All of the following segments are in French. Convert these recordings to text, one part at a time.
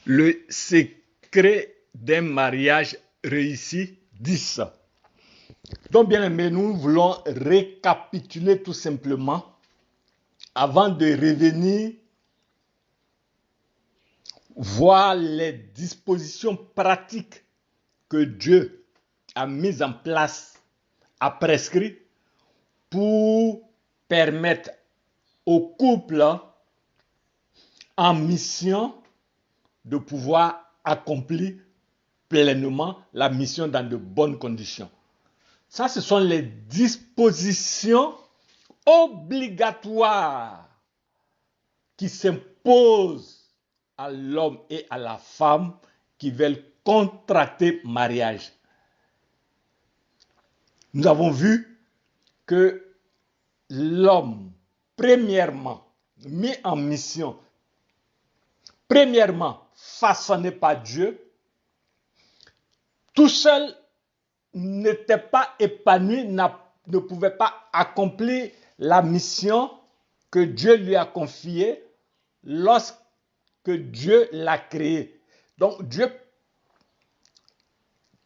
Le secret d'un mariage réussi 10. Donc, bien aimé, nous voulons récapituler tout simplement avant de revenir voir les dispositions pratiques que Dieu a mises en place, a prescrit pour permettre aux couples en mission de pouvoir accomplir pleinement la mission dans de bonnes conditions. Ça, ce sont les dispositions obligatoires qui s'imposent à l'homme et à la femme qui veulent contracter mariage. Nous avons vu que l'homme, premièrement, mis en mission, premièrement, façonné par Dieu, tout seul n'était pas épanoui, ne pouvait pas accomplir la mission que Dieu lui a confiée lorsque Dieu l'a créé. Donc Dieu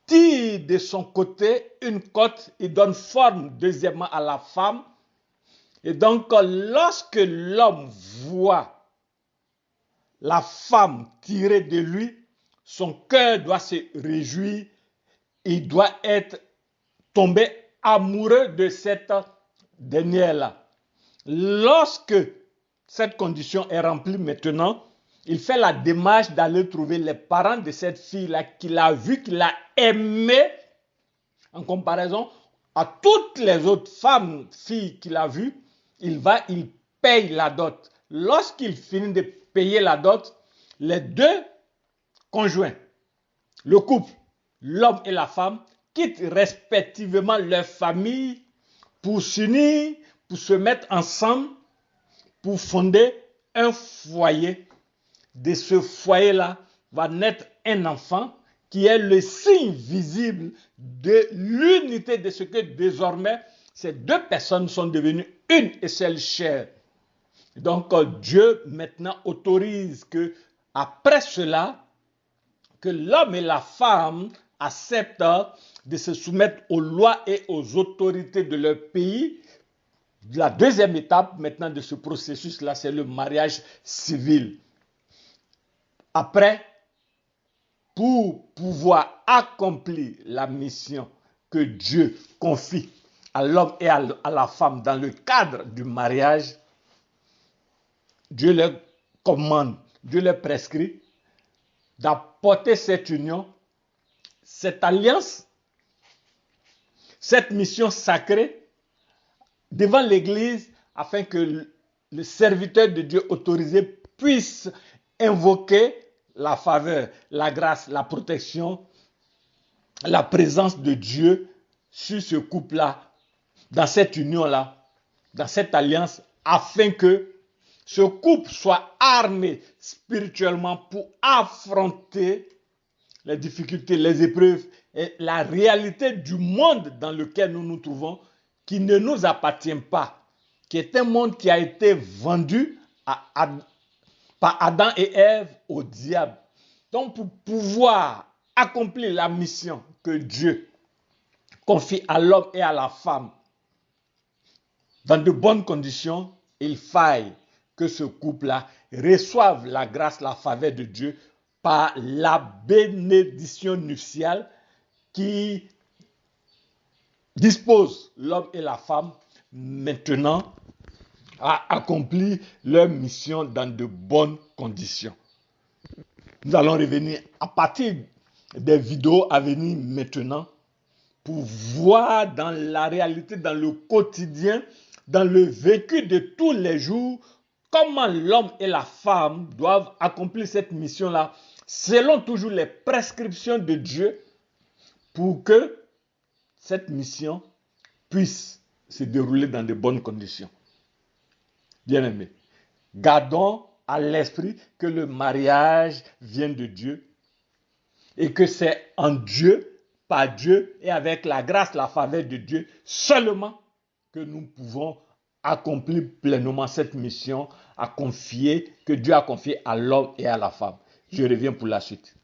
tire de son côté une côte, il donne forme deuxièmement à la femme. Et donc lorsque l'homme voit la femme tirée de lui, son cœur doit se réjouir, il doit être tombé amoureux de cette dernière-là. Lorsque cette condition est remplie maintenant, il fait la démarche d'aller trouver les parents de cette fille-là qu'il a vue, qu'il a aimée, en comparaison à toutes les autres femmes, filles qu'il a vues. Il paye la dot. Lorsqu'il finit de payer la dot, les deux conjoints, le couple, l'homme et la femme, quittent respectivement leur famille pour s'unir, pour se mettre ensemble, pour fonder un foyer. De ce foyer-là va naître un enfant qui est le signe visible de l'unité de ce que désormais ces deux personnes sont devenues une et seule chair. Donc Dieu maintenant autorise que après cela, que l'homme et la femme acceptent de se soumettre aux lois et aux autorités de leur pays. La deuxième étape maintenant de ce processus-là, c'est le mariage civil. Après, pour pouvoir accomplir la mission que Dieu confie à l'homme et à la femme dans le cadre du mariage, Dieu leur commande, Dieu leur prescrit d'apporter cette union, cette alliance, cette mission sacrée devant l'Église afin que le serviteur de Dieu autorisé puisse invoquer la faveur, la grâce, la protection, la présence de Dieu sur ce couple-là, dans cette union-là, dans cette alliance, afin que ce couple soit armé spirituellement pour affronter les difficultés, les épreuves et la réalité du monde dans lequel nous nous trouvons, qui ne nous appartient pas, qui est un monde qui a été vendu par Adam et Ève au diable. Donc pour pouvoir accomplir la mission que Dieu confie à l'homme et à la femme dans de bonnes conditions, il faille que ce couple-là reçoive la grâce, la faveur de Dieu par la bénédiction nuptiale qui dispose l'homme et la femme maintenant à accomplir leur mission dans de bonnes conditions. Nous allons revenir à partir des vidéos à venir maintenant pour voir dans la réalité, dans le quotidien, dans le vécu de tous les jours, comment l'homme et la femme doivent accomplir cette mission-là, selon toujours les prescriptions de Dieu, pour que cette mission puisse se dérouler dans de bonnes conditions. Bien-aimés, gardons à l'esprit que le mariage vient de Dieu et que c'est en Dieu, par Dieu et avec la grâce, la faveur de Dieu seulement que nous pouvons accomplir pleinement cette mission que Dieu a confiée à l'homme et à la femme. Je reviens pour la suite.